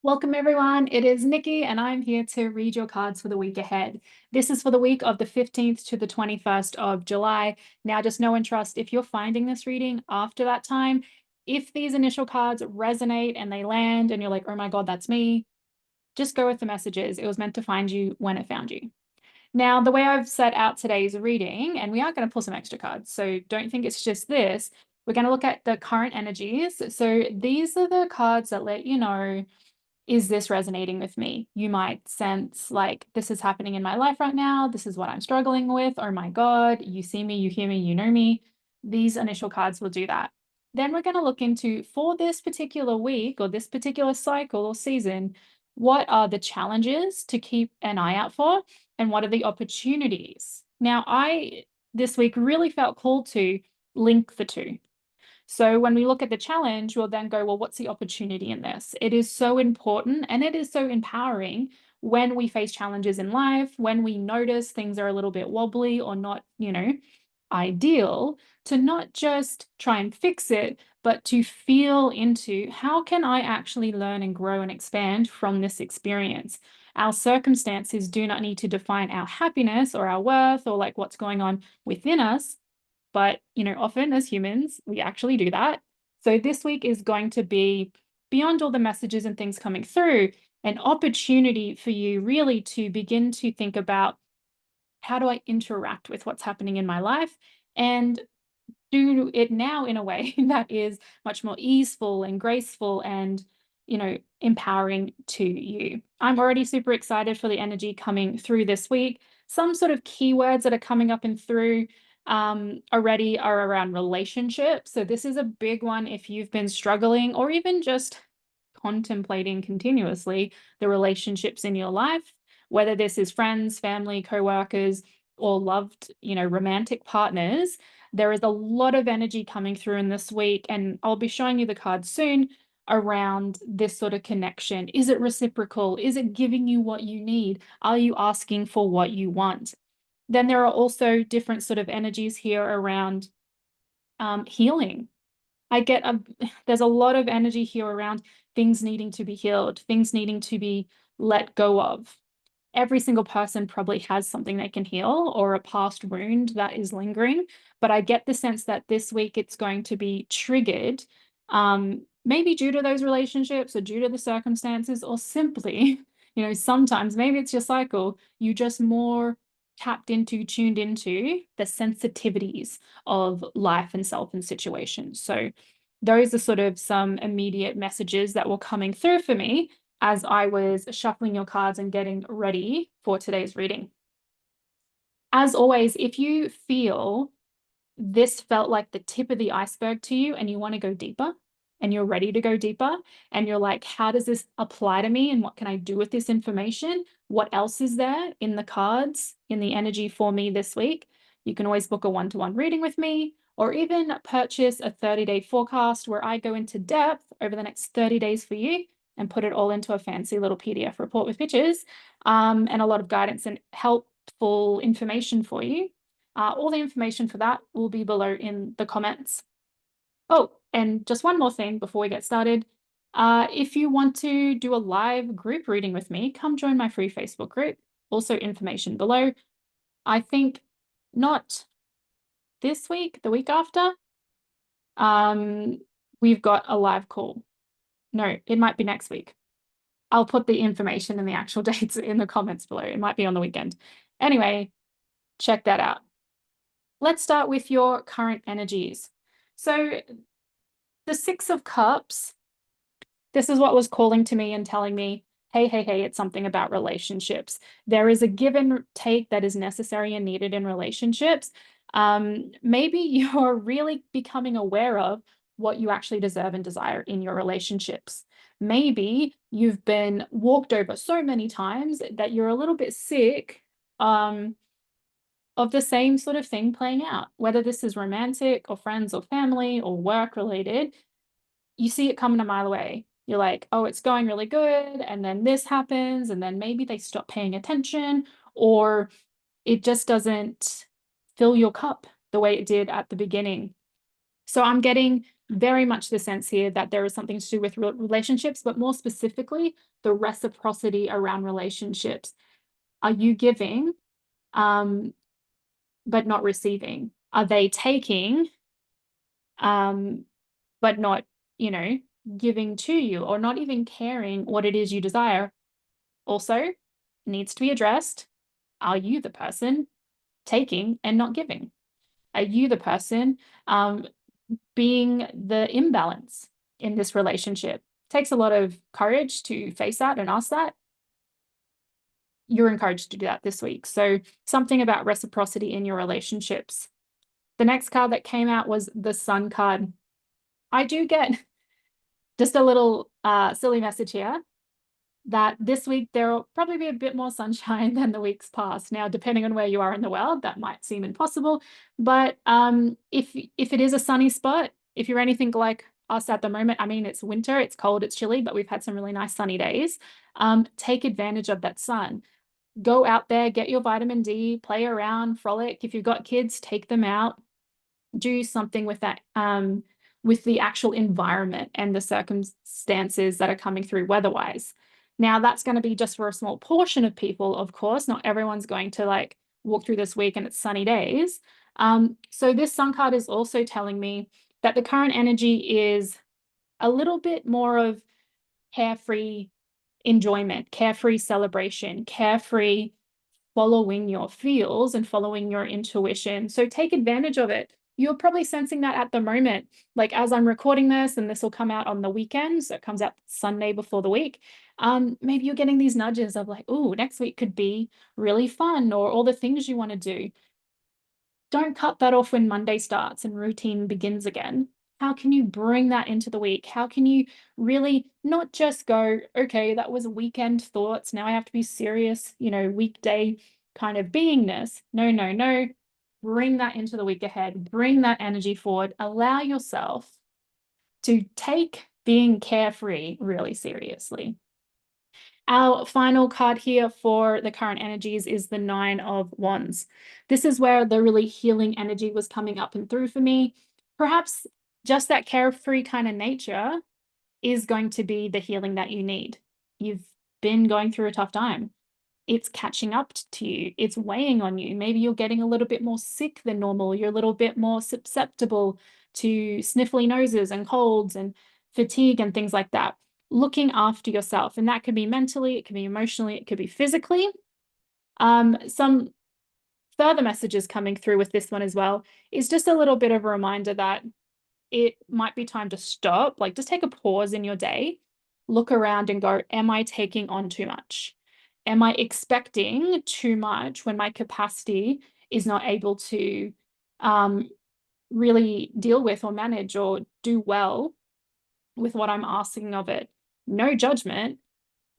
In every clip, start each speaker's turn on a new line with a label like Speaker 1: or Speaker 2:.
Speaker 1: Welcome everyone, it is Nikki and I'm here to read your cards for the week ahead. This is for the week of the 15th to the 21st of July. Now just know and trust if you're finding this reading after that time, if these initial cards resonate and they land and you're like, oh my God, that's me, just go with the messages. It was meant to find you when it found you. Now, the way I've set out today's reading, and we are going to pull some extra cards, so don't think it's just this. We're going to look at the current energies. So these are the cards that let you know, is this resonating with me? You might sense like, this is happening in my life right now. This is what I'm struggling with. Oh my God, you see me, you hear me, you know me. These initial cards will do that. Then we're going to look into, for this particular week or this particular cycle or season, what are the challenges to keep an eye out for and what are the opportunities? Now, I this week really felt called to link the two. So when we look at the challenge, we'll then go, well, what's the opportunity in this? It is so important and it is so empowering when we face challenges in life, when we notice things are a little bit wobbly or not, ideal, to not just try and fix it, but to feel into how can I actually learn and grow and expand from this experience? Our circumstances do not need to define our happiness or our worth or like what's going on within us. But, often as humans, we actually do that. So this week is going to be, beyond all the messages and things coming through, an opportunity for you really to begin to think about, how do I interact with what's happening in my life and do it now in a way that is much more easeful and graceful and, empowering to you. I'm already super excited for the energy coming through this week. Some sort of keywords that are coming up and through already are around relationships. So this is a big one if you've been struggling or even just contemplating continuously the relationships in your life, whether this is friends, family, co-workers, or loved, romantic partners. There is a lot of energy coming through in this week, and I'll be showing you the cards soon around this sort of connection. Is it reciprocal? Is it giving you what you need? Are you asking for what you want? Then there are also different sort of energies here around healing. There's a lot of energy here around things needing to be healed, things needing to be let go of. Every single person probably has something they can heal or a past wound that is lingering, but I get the sense that this week it's going to be triggered, maybe due to those relationships or due to the circumstances, or simply, sometimes maybe it's your cycle, you just more tapped into, tuned into the sensitivities of life and self and situations. So those are sort of some immediate messages that were coming through for me as I was shuffling your cards and getting ready for today's reading. As always, if you feel this felt like the tip of the iceberg to you and you want to go deeper and you're ready to go deeper and you're like, how does this apply to me and what can I do with this information? What else is there in the cards, in the energy for me this week? You can always book a one-to-one reading with me or even purchase a 30-day forecast where I go into depth over the next 30 days for you and put it all into a fancy little PDF report with pictures and a lot of guidance and helpful information for you. All the information for that will be below in the comments. Oh, and just one more thing before we get started. If you want to do a live group reading with me, come join my free Facebook group. Also information below. I think not this week, the week after, we've got a live call. No, it might be next week. I'll put the information and the actual dates in the comments below. It might be on the weekend. Anyway, check that out. Let's start with your current energies. So the Six of Cups, this is what was calling to me and telling me, hey, it's something about relationships. There is a give and take that is necessary and needed in relationships. Maybe you're really becoming aware of what you actually deserve and desire in your relationships. Maybe you've been walked over so many times that you're a little bit sick of the same sort of thing playing out, whether this is romantic or friends or family or work related. You see it coming a mile away. You're like, oh, it's going really good. And then this happens. And then maybe they stop paying attention or it just doesn't fill your cup the way it did at the beginning. So I'm getting very much the sense here that there is something to do with relationships, but more specifically, the reciprocity around relationships. Are you giving, but not receiving? Are they taking, but not, giving to you, or not even caring what it is you desire? Also, needs to be addressed. Are you the person taking and not giving? Are you the person being the imbalance in this relationship? It takes a lot of courage to face that and ask that. You're encouraged to do that this week. So something about reciprocity in your relationships. The next card that came out was the Sun card. I do get just a little silly message here that this week there will probably be a bit more sunshine than the weeks past. Now, depending on where you are in the world, that might seem impossible. But if it is a sunny spot, if you're anything like us at the moment, I mean, it's winter, it's cold, it's chilly, but we've had some really nice sunny days. Take advantage of that sun. Go out there, get your vitamin D, play around, frolic. If you've got kids, take them out. Do something with that, with the actual environment and the circumstances that are coming through weather-wise. Now, that's going to be just for a small portion of people, of course. Not everyone's going to like walk through this week and it's sunny days. So this sun card is also telling me that the current energy is a little bit more of carefree enjoyment, carefree celebration, carefree following your feels and following your intuition. So take advantage of it. You're probably sensing that at the moment. Like as I'm recording this, and this will come out on the weekend, so it comes out Sunday before the week. Maybe you're getting these nudges of like, oh, next week could be really fun, or all the things you want to do. Don't cut that off when Monday starts and routine begins again. How can you bring that into the week? How can you really not just go, okay, that was weekend thoughts. Now I have to be serious, weekday kind of beingness. No, no, no. Bring that into the week ahead. Bring that energy forward. Allow yourself to take being carefree really seriously. Our final card here for the current energies is the Nine of Wands. This is where the really healing energy was coming up and through for me. Perhaps just that carefree kind of nature is going to be the healing that you need. You've been going through a tough time. It's catching up to you. It's weighing on you. Maybe you're getting a little bit more sick than normal. You're a little bit more susceptible to sniffly noses and colds and fatigue and things like that. Looking after yourself. And that could be mentally, it could be emotionally, it could be physically. Some further messages coming through with this one as well is just a little bit of a reminder that it might be time to stop, like just take a pause in your day, look around and go, am I taking on too much? Am I expecting too much when my capacity is not able to really deal with or manage or do well with what I'm asking of it? No judgment,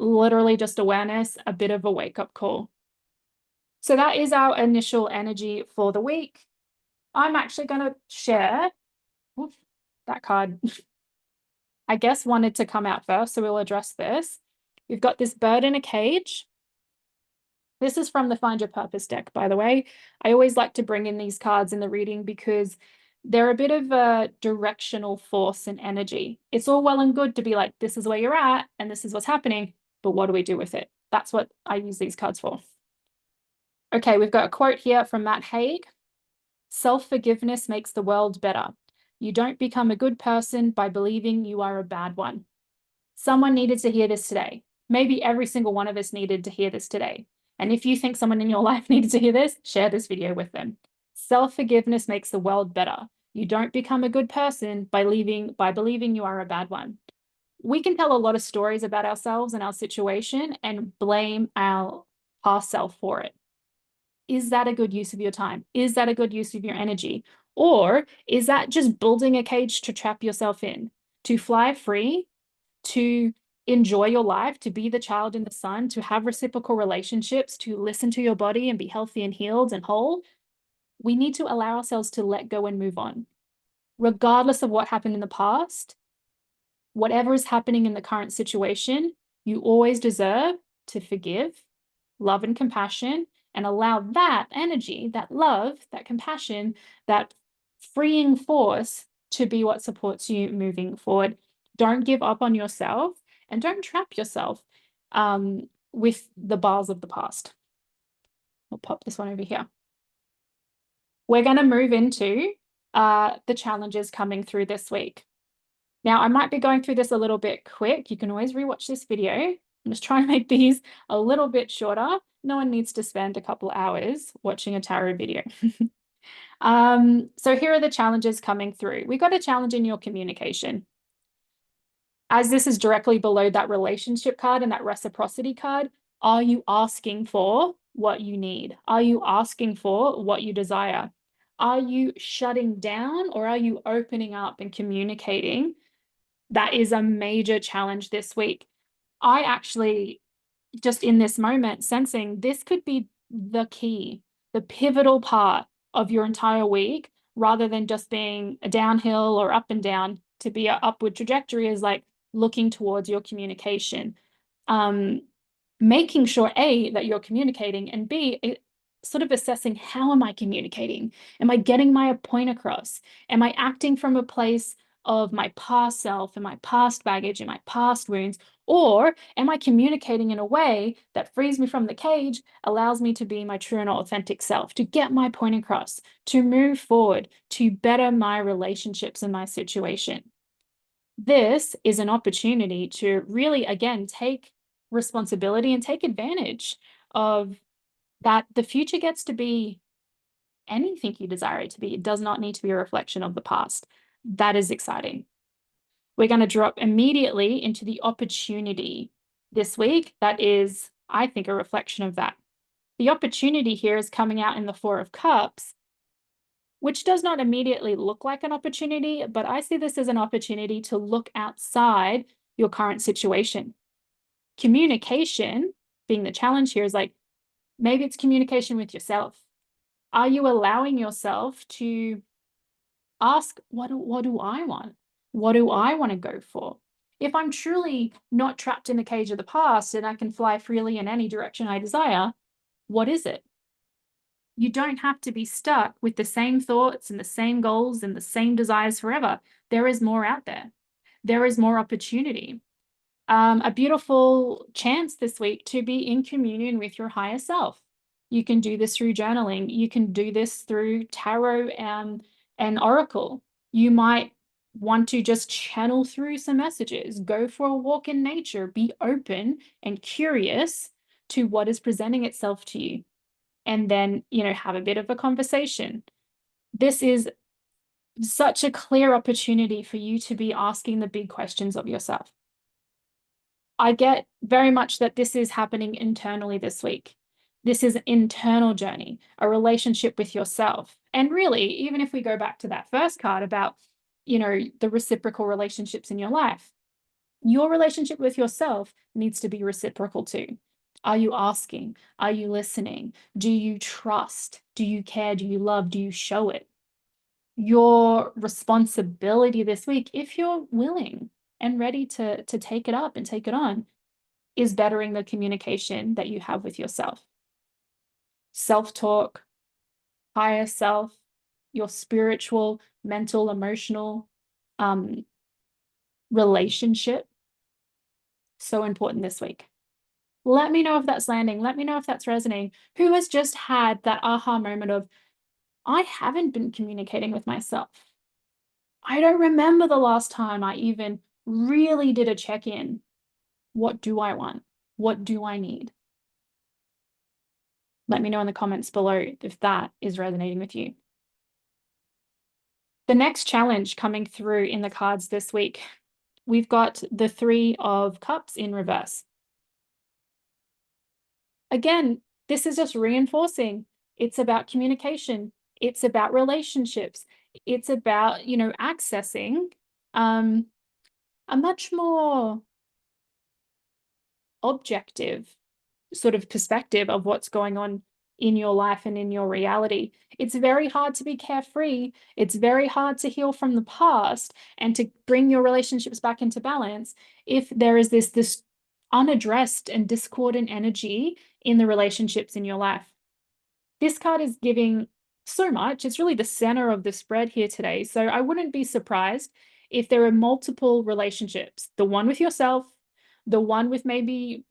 Speaker 1: literally just awareness, a bit of a wake-up call. So that is our initial energy for the week. I'm actually going to share that card. I guess wanted to come out first, so we'll address this. We've got this bird in a cage. This is from the Find Your Purpose deck, by the way. I always like to bring in these cards in the reading because they're a bit of a directional force and energy. It's all well and good to be like, this is where you're at and this is what's happening, but what do we do with it? That's what I use these cards for. Okay, we've got a quote here from Matt Haig. Self-forgiveness makes the world better. You don't become a good person by believing you are a bad one. Someone needed to hear this today. Maybe every single one of us needed to hear this today. And if you think someone in your life needed to hear this, share this video with them. Self-forgiveness makes the world better. You don't become a good person by believing you are a bad one. We can tell a lot of stories about ourselves and our situation and blame our past self for it. Is that a good use of your time? Is that a good use of your energy? Or is that just building a cage to trap yourself in, to fly free, to enjoy your life, to be the child in the sun, to have reciprocal relationships, to listen to your body and be healthy and healed and whole? We need to allow ourselves to let go and move on. Regardless of what happened in the past, whatever is happening in the current situation, you always deserve to forgive, love and compassion, and allow that energy, that love, that compassion, that freeing force to be what supports you moving forward. Don't give up on yourself and don't trap yourself with the bars of the past. I'll pop this one over here. We're going to move into the challenges coming through this week. Now, I might be going through this a little bit quick. You can always rewatch this video. I'm just trying to make these a little bit shorter. No one needs to spend a couple hours watching a tarot video. So here are the challenges coming through. We got a challenge in your communication. As this is directly below that relationship card and that reciprocity card, are you asking for what you need? Are you asking for what you desire? Are you shutting down or are you opening up and communicating? That is a major challenge this week. I actually, just in this moment, sensing this could be the key, the pivotal part of your entire week, rather than just being a downhill or up and down. To be an upward trajectory is like looking towards your communication, making sure A, that you're communicating, and B, sort of assessing, how am I communicating? Am I getting my point across? Am I acting from a place of my past self and my past baggage and my past wounds? Or am I communicating in a way that frees me from the cage, allows me to be my true and authentic self, to get my point across, to move forward, to better my relationships and my situation? This is an opportunity to really, again, take responsibility and take advantage of that. The future gets to be anything you desire it to be. It does not need to be a reflection of the past. That is exciting. We're going to drop immediately into the opportunity this week. That is, I think, a reflection of that. The opportunity here is coming out in the Four of Cups, which does not immediately look like an opportunity, but I see this as an opportunity to look outside your current situation. Communication, being the challenge here, is like, maybe it's communication with yourself. Are you allowing yourself to ask, what do I want? What do I want to go for? If I'm truly not trapped in the cage of the past and I can fly freely in any direction I desire, what is it? You don't have to be stuck with the same thoughts and the same goals and the same desires forever. There is more out there. There is more opportunity. A beautiful chance this week to be in communion with your higher self. You can do this through journaling. You can do this through tarot and oracle. You might want to just channel through some messages, go for a walk in nature, be open and curious to what is presenting itself to you. And then, have a bit of a conversation. This is such a clear opportunity for you to be asking the big questions of yourself. I get very much that this is happening internally this week. This is an internal journey, a relationship with yourself. And really, even if we go back to that first card about, the reciprocal relationships in your life, your relationship with yourself needs to be reciprocal too. Are you asking? Are you listening? Do you trust? Do you care? Do you love? Do you show it? Your responsibility this week, if you're willing and ready to take it up and take it on, is bettering the communication that you have with yourself. Self-talk, higher self, your spiritual, mental, emotional relationship. So important this week. Let me know if that's landing. Let me know if that's resonating. Who has just had that aha moment of, I haven't been communicating with myself. I don't remember the last time I even really did a check-in. What do I want? What do I need? Let me know in the comments below if that is resonating with you. The next challenge coming through in the cards this week, we've got the Three of Cups in reverse. Again, this is just reinforcing. It's about communication. It's about relationships. It's about, accessing a much more objective sort of perspective of what's going on in your life and in your reality. It's very hard to be carefree. It's very hard to heal from the past and to bring your relationships back into balance if there is this unaddressed and discordant energy in the relationships in your life. This card is giving so much. It's really the center of the spread here today. So I wouldn't be surprised if there are multiple relationships, the one with yourself, the one with maybe,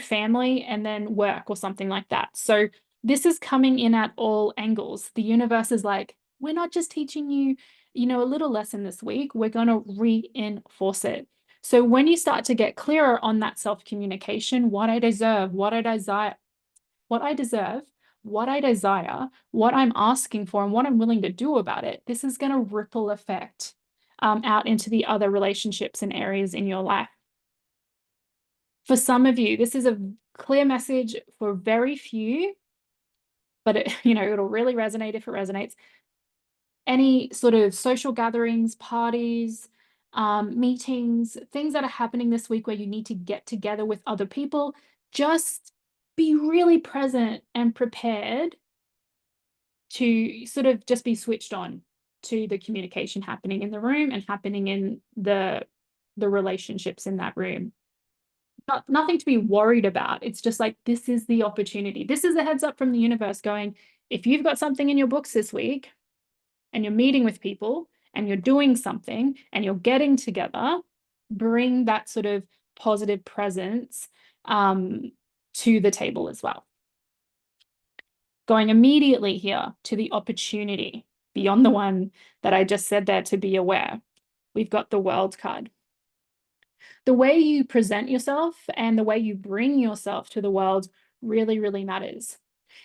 Speaker 1: family, and then work or something like that. So this is coming in at all angles. The universe is like, we're not just teaching you, a little lesson this week, we're going to reinforce it. So when you start to get clearer on that self-communication, what I deserve, what I desire, what I deserve, what I desire, what I'm asking for, and what I'm willing to do about it, this is going to ripple effect out into the other relationships and areas in your life. For some of you, this is a clear message. For very few, but it'll really resonate if it resonates. Any sort of social gatherings, parties, meetings, things that are happening this week where you need to get together with other people, just be really present and prepared to sort of just be switched on to the communication happening in the room and happening in the relationships in that room. Nothing to be worried about. It's just like, this is the opportunity. This is a heads up from the universe going, if you've got something in your books this week and you're meeting with people and you're doing something and you're getting together, bring that sort of positive presence to the table as well. Going immediately here to the opportunity beyond the one that I just said there, to be aware. We've got the World card. The way you present yourself and the way you bring yourself to the world really, really matters.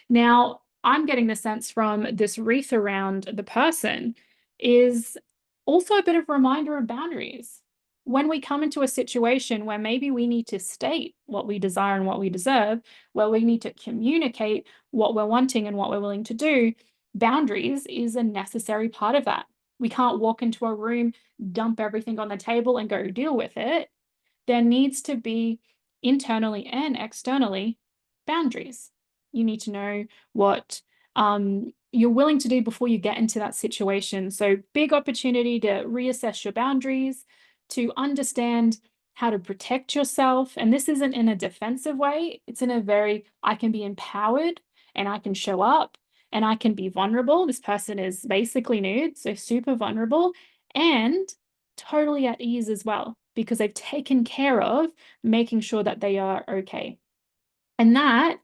Speaker 1: Now, I'm getting the sense from this wreath around the person is also a bit of a reminder of boundaries. When we come into a situation where maybe we need to state what we desire and what we deserve, where we need to communicate what we're wanting and what we're willing to do, boundaries is a necessary part of that. We can't walk into a room, dump everything on the table and go deal with it. There needs to be internally and externally boundaries. You need to know what you're willing to do before you get into that situation. So big opportunity to reassess your boundaries, to understand how to protect yourself. And this isn't in a defensive way. It's in a very, I can be empowered and I can show up and I can be vulnerable. This person is basically nude, so super vulnerable and totally at ease as well, because they've taken care of making sure that they are okay. And that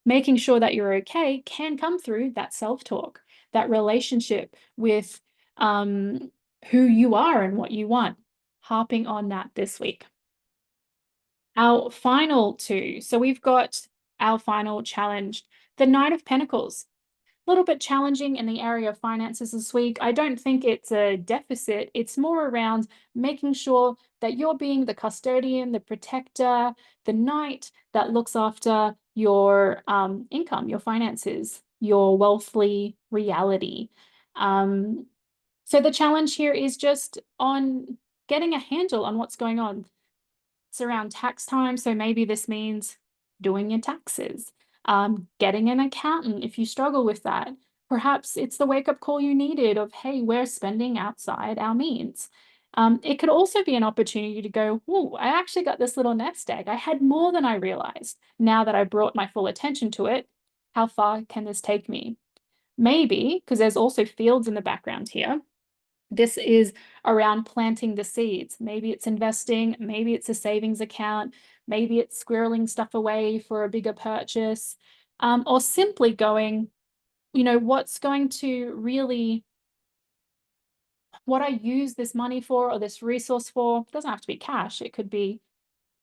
Speaker 1: making sure that you're okay can come through that self-talk, that relationship with who you are and what you want. Harping on that this week. Our final two. So we've got our final challenge, the Knight of Pentacles. A little bit challenging in the area of finances this week. I don't think it's a deficit. It's more around making sure that you're being the custodian, the protector, the knight that looks after your income, your finances, your wealthly reality. So the challenge here is just on getting a handle on what's going on. It's around tax time, so maybe this means doing your taxes, getting an accountant if you struggle with that. Perhaps it's the wake-up call you needed of, hey, we're spending outside our means. It could also be an opportunity to go, oh, I actually got this little nest egg. I had more than I realized. Now that I brought my full attention to it, how far can this take me? Maybe, because there's also fields in the background here, this is around planting the seeds. Maybe it's investing, maybe it's a savings account, maybe it's squirreling stuff away for a bigger purchase, or simply going, what's going to really, what I use this money for or this resource for. It doesn't have to be cash. It could be,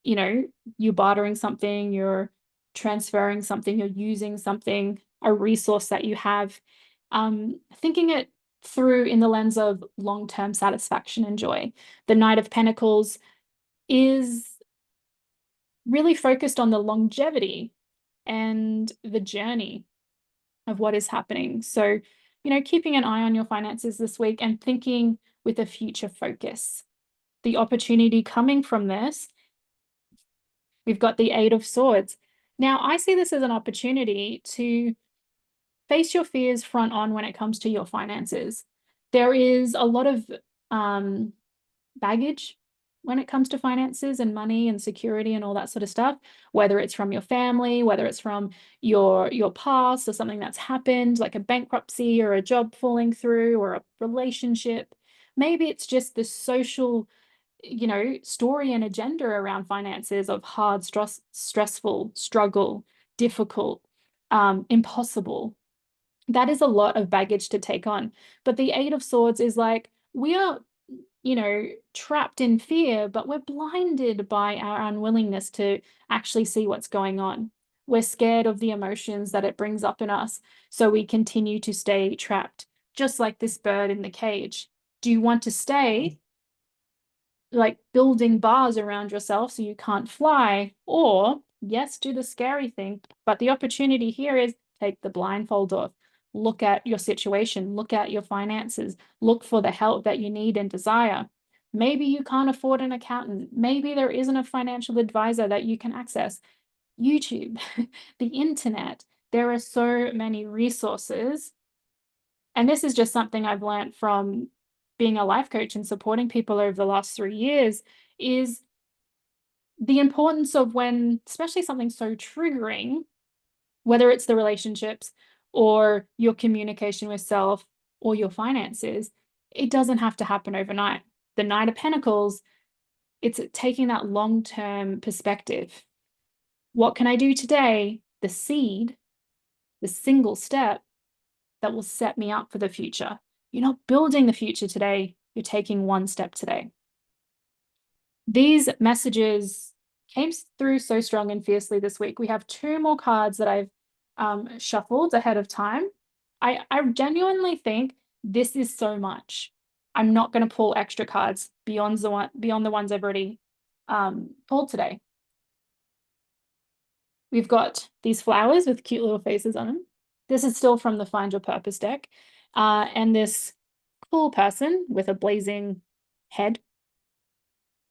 Speaker 1: you bartering something, you're transferring something, you're using something, a resource that you have. Thinking it through in the lens of long-term satisfaction and joy. The Knight of Pentacles is really focused on the longevity and the journey of what is happening. So, keeping an eye on your finances this week and thinking with a future focus. The opportunity coming from this, we've got the Eight of Swords. Now, I see this as an opportunity to face your fears front on when it comes to your finances. There is a lot of baggage when it comes to finances and money and security and all that sort of stuff, whether it's from your family, whether it's from your past or something that's happened, like a bankruptcy or a job falling through or a relationship. Maybe it's just the social, story and agenda around finances of hard, stressful, struggle, difficult, impossible. That is a lot of baggage to take on. But the Eight of Swords is like, we are, trapped in fear, but we're blinded by our unwillingness to actually see what's going on. We're scared of the emotions that it brings up in us, so we continue to stay trapped, just like this bird in the cage. Do you want to stay like building bars around yourself so you can't fly? Or, yes, do the scary thing, but the opportunity here is take the blindfold off. Look at your situation, look at your finances, look for the help that you need and desire. Maybe you can't afford an accountant. Maybe there isn't a financial advisor that you can access. YouTube, the internet, there are so many resources. And this is just something I've learned from being a life coach and supporting people over the last 3 years, is the importance of when, especially something so triggering, whether it's the relationships or your communication with self or your finances, it doesn't have to happen overnight. The Knight of Pentacles, it's taking that long-term perspective. What can I do today? The seed, the single step that will set me up for the future. You're not building the future today, you're taking one step today. These messages came through so strong and fiercely this week. We have 2 more cards that I've shuffled ahead of time. I genuinely think this is so much. I'm not going to pull extra cards beyond the ones I've already pulled today. We've got these flowers with cute little faces on them. This is still from the Find Your Purpose deck. And this cool person with a blazing head.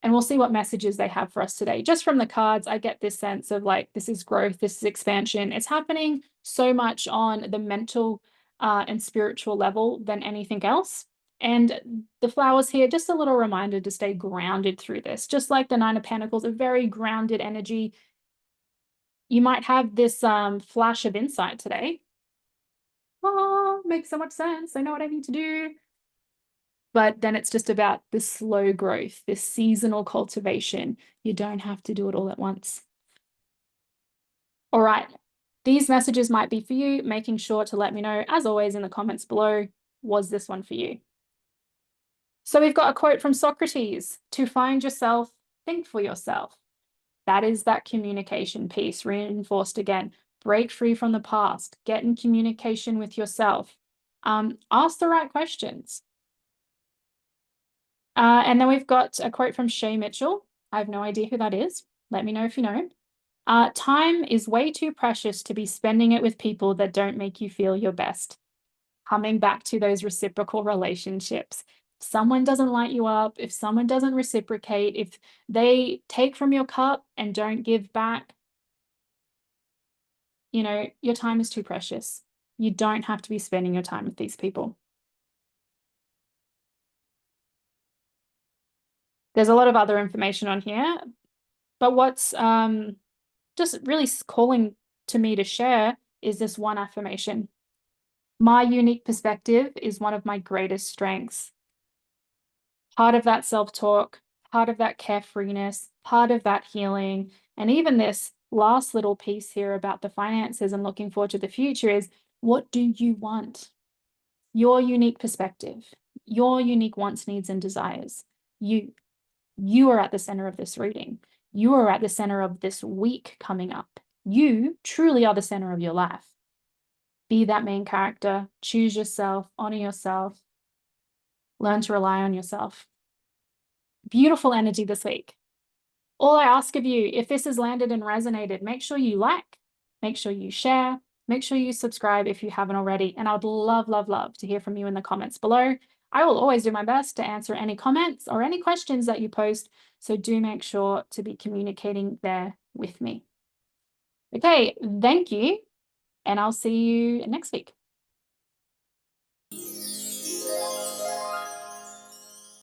Speaker 1: And we'll see what messages they have for us today. Just from the cards, I get this sense of like, this is growth, this is expansion. It's happening so much on the mental and spiritual level than anything else. And the flowers here, just a little reminder to stay grounded through this. Just like the Nine of Pentacles, a very grounded energy. You might have this flash of insight today. Oh, makes so much sense. I know what I need to do. But then it's just about the slow growth, this seasonal cultivation. You don't have to do it all at once. All right, these messages might be for you. Making sure to let me know, as always, in the comments below, was this one for you? So we've got a quote from Socrates: to find yourself, think for yourself. That is that communication piece reinforced again. Break free from the past, get in communication with yourself. Ask the right questions. And then we've got a quote from Shay Mitchell. I have no idea who that is. Let me know if you know. Time is way too precious to be spending it with people that don't make you feel your best. Coming back to those reciprocal relationships. If someone doesn't light you up, if someone doesn't reciprocate, if they take from your cup and don't give back, your time is too precious. You don't have to be spending your time with these people. There's a lot of other information on here, but what's just really calling to me to share is this one affirmation. My unique perspective is one of my greatest strengths. Part of that self-talk, part of that carefreeness, part of that healing, and even this last little piece here about the finances and looking forward to the future is, what do you want? Your unique perspective, your unique wants, needs, and desires. You are at the center of this reading. You are at the center of this week coming up. You truly are the center of your life. Be that main character, choose yourself, honor yourself, learn to rely on yourself. Beautiful energy this week. All I ask of you, if this has landed and resonated, make sure you like, make sure you share, make sure you subscribe if you haven't already. And I'd love, love, love to hear from you in the comments below. I will always do my best to answer any comments or any questions that you post. So do make sure to be communicating there with me. Okay, thank you. And I'll see you next week.